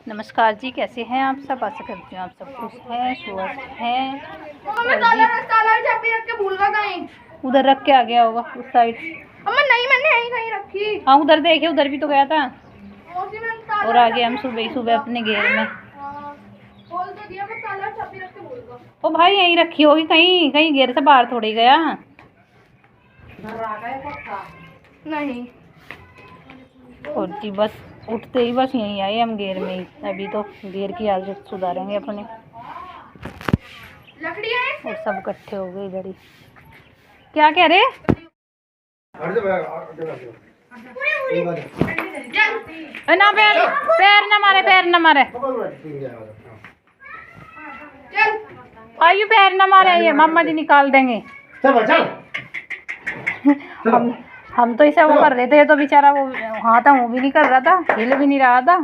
नमस्कार जी, कैसे हैं आप सब। आशा करती हूँ आप सब खुश हैं, स्वस्थ हैं। उधर रख के आ गया होगा उस साइड। नहीं, मैंने यहीं कहीं रखी। हाँ उधर देखे, उधर भी तो गया था। और आ गए हम सुबह ही सुबह अपने घेर में। ओ भाई यहीं रखी होगी, कहीं कहीं घेर से बाहर थोड़ी गया। नहीं और जी बस उठते ही बस यहीं आए हम घेर में ही। अभी तो घेर की हालत सुधारेंगे अपने। और सब इकट्ठे हो गए इधर ही। क्या कह रहे? ना पैर पैर ना मारे, पैर ना मारे। आयु पैर ना मारे, ये मामा जी निकाल देंगे। हम तो इसे वो कर रहे थे, तो बेचारा वो हाँ था, वो भी नहीं कर रहा था, हिल भी नहीं रहा था।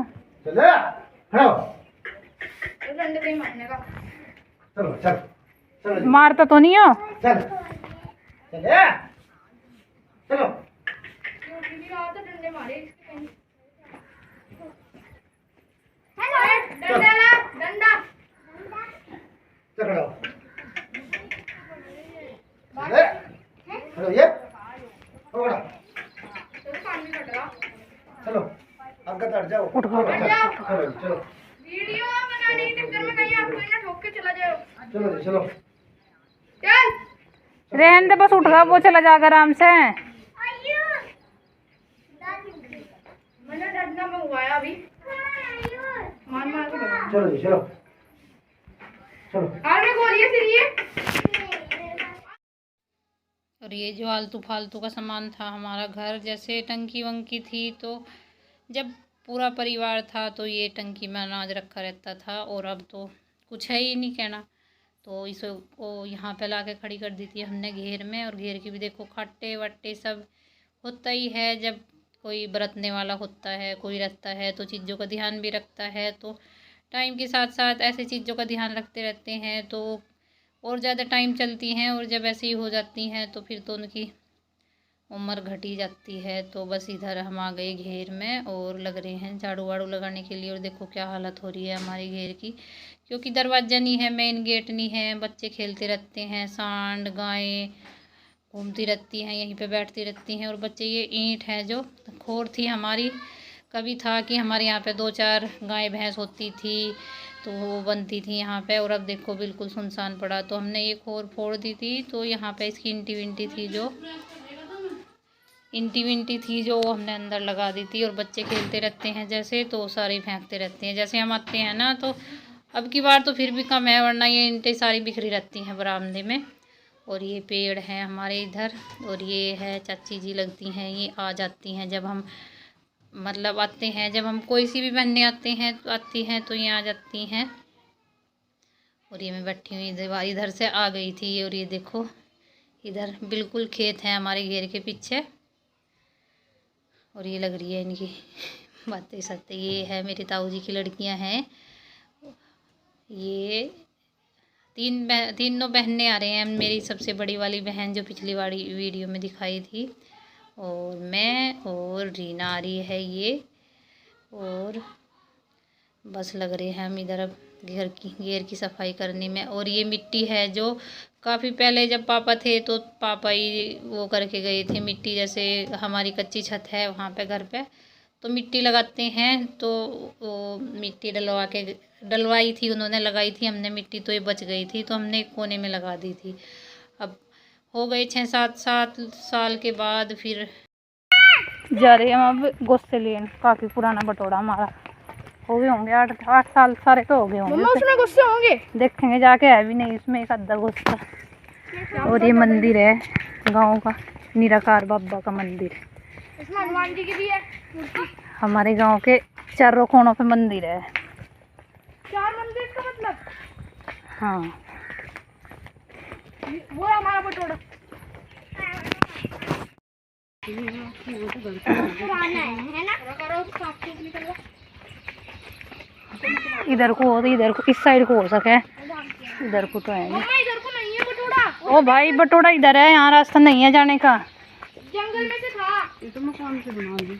मारता तो नहीं हो। चलो आगे चढ़ जाओ। चलो वीडियो बनाने के चक्कर में कहीं आपको ना ठोक के चला जाओ। चलो जी चलो चल रहने दे, बस उठ गया वो, चला जाएगा आराम से। मैंने डरना मंगवाया अभी। मार मार के बना। चलो जी चलो चलो। और मैं गोलियां सी ये। और ये जो आलतू फालतू का सामान था, हमारा घर जैसे टंकी वंकी थी, तो जब पूरा परिवार था तो ये टंकी में अनाज रखा रहता था। और अब तो कुछ है ही नहीं कहना, तो इसको यहाँ पे ला के खड़ी कर दी थी हमने घेर में। और घेर की भी देखो खट्टे वट्टे सब होता ही है। जब कोई बरतने वाला होता है, कोई रहता है, तो चीज़ों का ध्यान भी रखता है। तो टाइम के साथ साथ ऐसी चीज़ों का ध्यान रखते रहते हैं तो और ज़्यादा टाइम चलती हैं। और जब ऐसी हो जाती हैं तो फिर तो उनकी उम्र घटी जाती है। तो बस इधर हम आ गए घेर में और लग रहे हैं झाड़ू वाड़ू लगाने के लिए। और देखो क्या हालत हो रही है हमारे घेर की, क्योंकि दरवाज़ा नहीं है, मेन गेट नहीं है। बच्चे खेलते रहते हैं, सांड गायें घूमती रहती हैं, यहीं पे बैठती रहती हैं। और बच्चे, ये ईंट है जो खोर थी हमारी। कभी था कि हमारे यहाँ पे 2-4 गाय भैंस होती थी तो वो बनती थी यहाँ पे। और अब देखो बिल्कुल सुनसान पड़ा, तो हमने ये खोर फोड़ दी थी। तो यहाँ पे इसकी इंटी विंटी थी जो हमने अंदर लगा दी थी। और बच्चे खेलते रहते हैं जैसे, तो सारे फेंकते रहते हैं जैसे हम आते हैं ना। तो अब की बार तो फिर भी कम है, वरना ये ईंटें सारी बिखरी रहती हैं बरामदे में। और ये पेड़ है हमारे इधर। और ये है चाची जी लगती हैं, ये आ जाती हैं जब हम मतलब आते हैं, जब हम कोई सी भी बनने आती हैं तो ये आ जाती हैं। और ये मैं बैठी हुई इधर से आ गई थी। और ये देखो इधर बिल्कुल खेत है हमारे घेर के पीछे। और ये लग रही है इनकी बातें सत्य। ये है मेरे ताऊ जी की लड़कियां हैं। ये तीनों बहनें आ रहे हैं। मेरी सबसे बड़ी वाली बहन जो पिछली वाली वीडियो में दिखाई थी, और मैं और रीना आ रही है ये। और बस लग रहे हैं हम इधर अब घेर की सफाई करने में। और ये मिट्टी है जो काफ़ी पहले जब पापा थे तो पापा ही वो करके गए थे मिट्टी। जैसे हमारी कच्ची छत है वहाँ पे घर पे, तो मिट्टी लगाते हैं, तो वो मिट्टी डलवाई थी उन्होंने, लगाई थी हमने मिट्टी, तो ये बच गई थी तो हमने एक कोने में लगा दी थी। अब हो गए 6-7 साल के बाद फिर जा रहे हैं हम अब गुस्से लेन। काफ़ी पुराना बटोड़ा हमारा, हो गए होंगे 8 साल सारे तो हो गए होंगे। उसमें गुस्से होंगे, देखेंगे जाके, है भी नहीं उसमें एक आधा गुस्सा। और ये मंदिर है गांव का, निराकार बाबा का मंदिर। इसमें हनुमान जी की भी है मूर्ति। हमारे गांव के चारों कोनों पे मंदिर है। 4 मंदिर का मतलब? हाँ वो है हमारा बटोड़ा। पुराना है ना? इधर को इस साइड को हो सके, इधर को तो है नहीं। इधर को नहीं है बटोड़ा। ओ भाई बटोड़ा इधर है, यहाँ रास्ता नहीं है जाने का। जंगल में से था। ये तो मकान से बना दी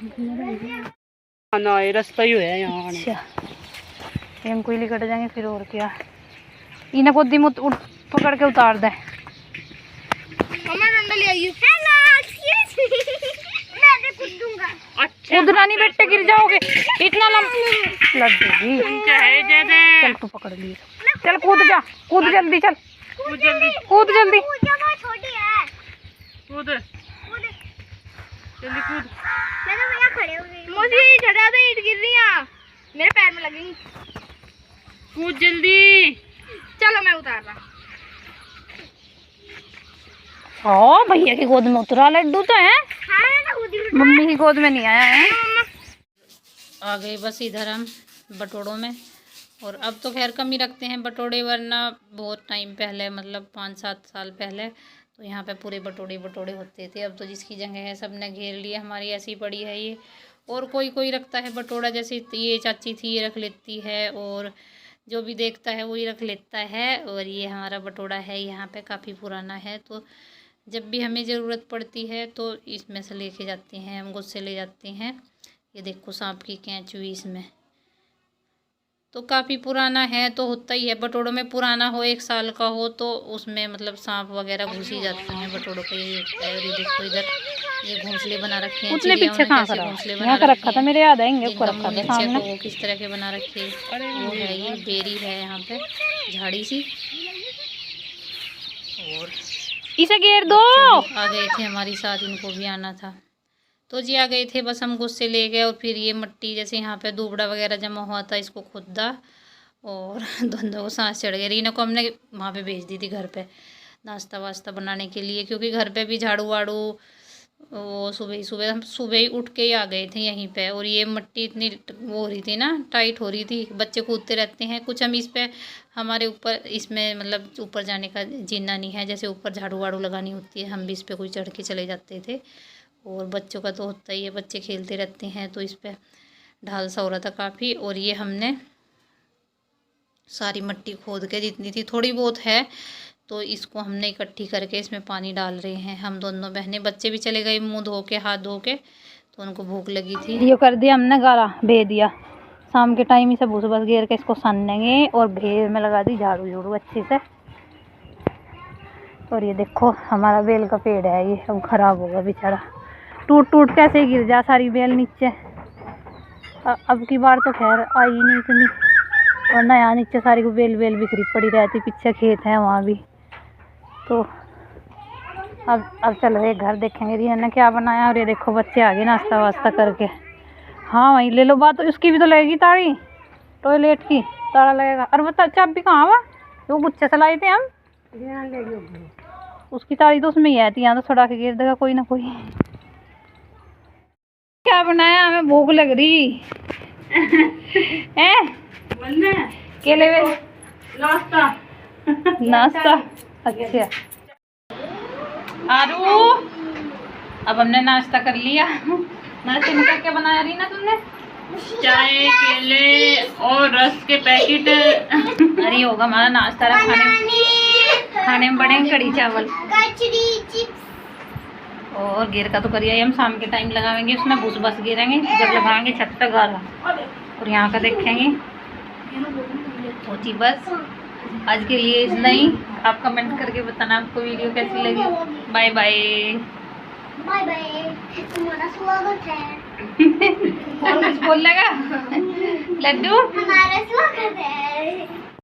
ना, रास्ता ही है यहाँ। अच्छा हम कोयली कट जाएंगे फिर और क्या। इन्हें गोदी में पकड़ के उतार दे। मम्मा डंडा ले आई। हेलो मैं भी कूद दूंगा। अच्छा कूदना नहीं बेटे, गिर जाओगे। इतना लग जाएगी। चल तू पकड़ ली। चल कूद जा, कूद जल्दी, चल कूद जल्दी, कूद जल्दी, छोटी है। कूद जल्दी, कूद। मैं तो भैया खड़े हो गई। मुझे झटा दे, ईंट गिर रही है मेरे पैर में लगेंगी। कूद जल्दी। चलो मैं उतार रहा। ओ भैया की गोद में उतरा लड्डू तो है। हाँ ना खुद ही मम्मी की गोद में नहीं आया है। आ गए बस इधर हम बटोड़ों में। और अब तो खैर कम ही रखते हैं बटोड़े, वरना बहुत टाइम पहले मतलब 5-7 साल पहले तो यहाँ पे पूरे बटोड़े होते थे। अब तो जिसकी जगह है सब ने घेर लिया। हमारी ऐसी पड़ी है ये। और कोई रखता है बटोड़ा, जैसे ये चाची थी ये रख लेती है, और जो भी देखता है वही रख लेता है। और ये हमारा बटोड़ा है यहाँ पे काफ़ी पुराना है, तो जब भी हमें ज़रूरत पड़ती है तो इसमें से लेके जाते हैं हम, गुस्से ले जाते हैं। ये देखो सांप की कैंच हुई इसमें, तो काफ़ी पुराना है तो होता ही है बटोड़ों में। पुराना हो 1 साल का हो तो उसमें मतलब सांप वगैरह घुस ही जाते हैं बटोड़ों का, यही होता है। और ये देखो इधर ये घोंसले बना रखे हैं। उतने पीछे कहाँ करा? यहाँ का रखा था, मेरे याद आएंगे को रखा था सामने। वो किस तरह के बना रखे, वो है ये बेरी है यहाँ पे झाड़ी सी। और इसे घेर दो। आ गए थे हमारी साथ, इनको भी आना था तो जी आ गए थे। बस हम गुस्से ले गए। और फिर ये मिट्टी जैसे यहाँ पे दूबड़ा वगैरह जमा हुआ था, इसको खुदा और दोनों को सांस चढ़ गई। रीना को हमने वहाँ पे भेज दी थी घर पे नाश्ता वास्ता बनाने के लिए, क्योंकि घर पे भी झाड़ू वाड़ू वो सुबह ही उठ के ही आ गए थे यहीं पे। और ये मिट्टी इतनी वो हो रही थी ना, टाइट हो रही थी, बच्चे कूदते रहते हैं। कुछ हम इस पे हमारे ऊपर इसमें मतलब ऊपर जाने का जीना नहीं है, जैसे ऊपर झाड़ू वाड़ू लगानी होती है हम भी इस पर कोई चढ़ के चले जाते थे। और बच्चों का तो होता ही है, बच्चे खेलते रहते हैं, तो इस पर ढाल सा हो रहा था काफ़ी। और ये हमने सारी मिट्टी खोद के, जितनी थी थोड़ी बहुत है तो इसको हमने इकट्ठी करके इसमें पानी डाल रहे हैं हम दोनों बहनें। बच्चे भी चले गए मुंह धो के, हाथ धो के, तो उनको भूख लगी थी। ये कर दिया हमने, गारा भेज दिया। शाम के टाइम ही सब बस घेर के इसको सनेंगे और घेर में लगा दी झाड़ू झूड़ू अच्छे से। और ये देखो हमारा बेल का पेड़ है, ये अब खराब होगा बेचारा, टूट कैसे गिर जा सारी बेल नीचे। अब की बार तो खैर आई नहीं इतनी, वरना यहाँ नीचे सारी को बेल बिखरी पड़ी रहती। पीछे खेत है वहाँ भी। तो अब चल रहे घर, देखेंगे रिया ने क्या बनाया। और ये देखो बच्चे आ गए नाश्ता वास्ता करके। हाँ वहीं ले लो बात, उसकी भी तो लगेगी ताड़ी, टॉयलेट की ताला लगेगा। अरे बता चाबी कहाँ हुआ, वो गुच्छे से लाए थे हम, उसकी ताड़ी तो उसमें ही है थी। यहाँ तो छुड़ा के गिर देगा कोई ना कोई। क्या बनाया, हमें भूख लग रही है। केले में नाश्ता अच्छा। आरू अब हमने नाश्ता कर लिया। नाश्ते में क्या क्या बनाया रही ना तुमने? चाय, केले और रस के पैकेट। अरे होगा हमारा नाश्ता रहा। खाने में बड़े कड़ी चावल और घेर का तो करिए हम शाम के टाइम लगाएंगे, उसमें भूस बस गिरेंगे जब लगाएंगे छत पे गाला। और यहाँ का देखेंगे होती। बस आज के लिए इतना ही। आप कमेंट करके बताना आपको वीडियो कैसी लगी। बाय बाय बाय बाय, तुम्हारा स्वागत है। और कुछ बोल लेगा लड्डू? हमारा